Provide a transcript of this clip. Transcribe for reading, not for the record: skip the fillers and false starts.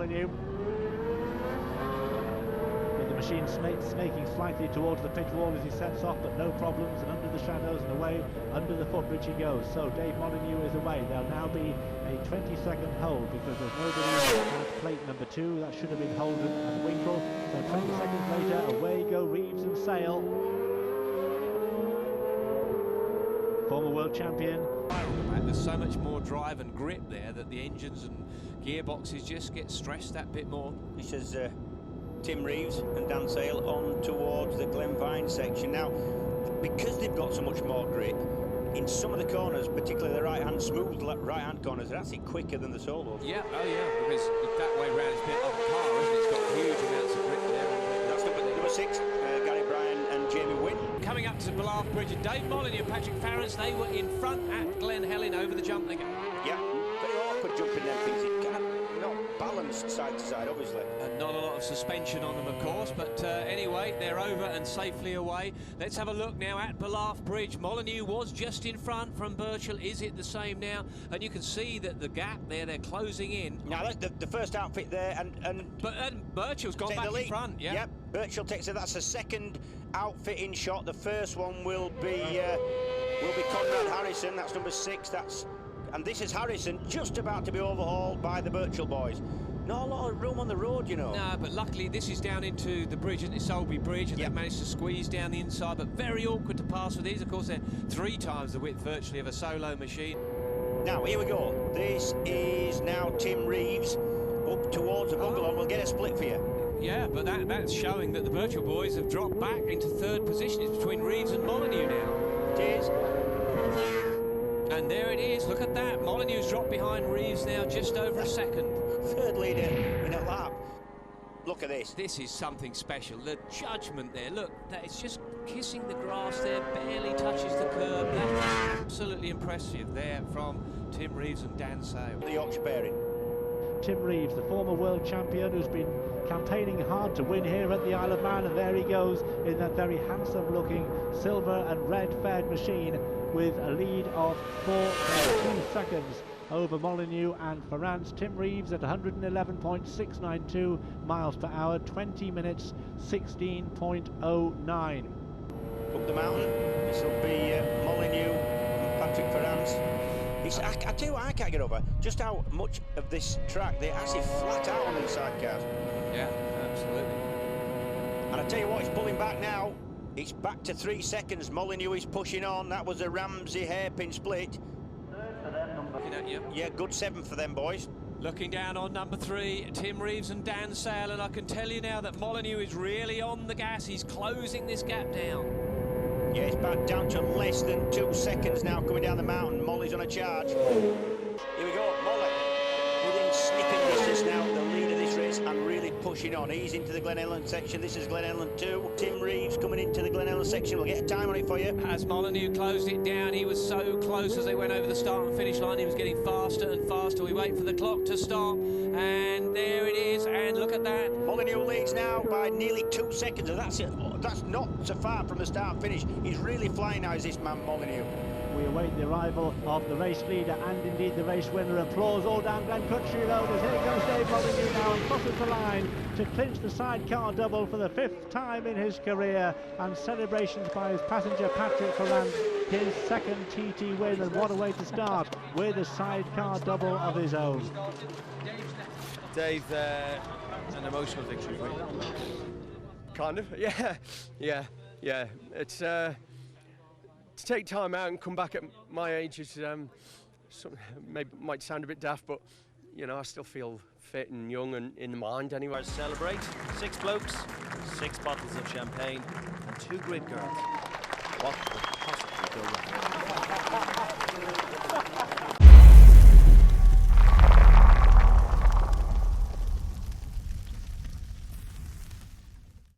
Molyneux. With the machine snaking slightly towards the pit wall as he sets off, but no problems, and under the shadows and away under the footbridge he goes. So Dave Molyneux is away. There'll now be a 20-second hold because there's nobody at plate number 2. That should have been Holden and Winkle. So 20 seconds later, away go Reeves and Sale. Former world champion. There's so much more drive and grip there that the engines and gearboxes just get stressed that bit more. This is Tim Reeves and Dan Sale on towards the Glenvine section. Now, because they've got so much more grip, in some of the corners, particularly the right-hand smooth right-hand corners, they're actually quicker than the solos. Yeah, oh yeah, because that way round it's a bit of a car, isn't it? It's got huge amounts of grip there. That's number 6, Gary Bryan and Jamie Wynn. Coming up to Ballaugh Bridge, and Dave Molyneux and Patrick Farrance, they were in front at Glen Helen over the jump they go. Yeah, very awkward jumping them things. It can't, not balanced side to side, obviously. And not a lot of suspension on them, of course, but anyway, they're over and safely away. Let's have a look now at Ballaugh Bridge. Molyneux was just in front from Birchall. Is it the same now? And you can see that the gap there, they're closing in. Now, the first outfit there, and Birchall's gone back in front, yeah. Yep, Birchall takes it. That's the second outfit in shot. The first one will be Conrad Harrison. That's number 6. And this is Harrison just about to be overhauled by the Birchall boys. Not a lot of room on the road, you know. No, but luckily this is down into the bridge, isn't it? Sulby Bridge, and they've managed to squeeze down the inside, but very awkward to pass with these. Of course, they're 3 times the width virtually of a solo machine. Now, here we go. This is now Tim Reeves up towards the bungalow. We'll get a split for you. Yeah, but that's showing that the Birchall boys have dropped back into 3rd position. It's between Reeves and Molyneux now. It is. And there it is, look at that. Molyneux's dropped behind Reeves now, just over a second. 3rd leader in a lap. Look at this. This is something special. The judgment there, look, that it's just kissing the grass there, barely touches the curb. That's absolutely impressive there from Tim Reeves and Dan Sale. The Yorkshire pairing. Tim Reeves, the former world champion who's been campaigning hard to win here at the Isle of Man, and there he goes in that very handsome looking silver and red faired machine with a lead of 4.2 seconds over Molyneux and Farrance. Tim Reeves at 111.692 miles per hour, 20 minutes 16.09. Up the mountain, this will be Molyneux and Patrick Farrance. I tell you what, I can't get over just how much of this track they actually flat out on these sidecars. Yeah, absolutely. And I tell you what, it's pulling back now. It's back to 3 seconds. Molyneux is pushing on. That was a Ramsey hairpin split. Yeah, good 7 for them boys. Looking down on number 3, Tim Reeves and Dan Sale, and I can tell you now that Molyneux is really on the gas. He's closing this gap down. Yeah, it's back down to less than 2 seconds now coming down the mountain. Molly's on a charge. Here we go, Molly. Within snipping distance now, the lead of this race, and really pushing on. He's into the Glen Ellen section. This is Glen Ellen 2. Tim Reeves coming into the Glen Ellen section. We'll get a time on it for you. As Molyneux closed it down, he was so close as they went over the start and finish line. He was getting faster and faster. We wait for the clock to stop, and there it is. And look at that. Molyneux leads now by nearly 2 seconds, and that's not so far from the start finish. He's really flying now, is this man Molyneux. We await the arrival of the race leader and indeed the race winner. Applause all down Glen Country Road as here comes Dave Molyneux now and crosses the line to clinch the sidecar double for the 5th time in his career, and celebrations by his passenger Patrick Farrance, his 2nd TT win, and what a way to start with a sidecar double of his own. Dave, an emotional victory for you. Kind of, yeah. It's to take time out and come back at my age is maybe might sound a bit daft, but you know I still feel fit and young and in the mind anyway. Celebrate 6 blokes, 6 bottles of champagne, and 2 grid girls. What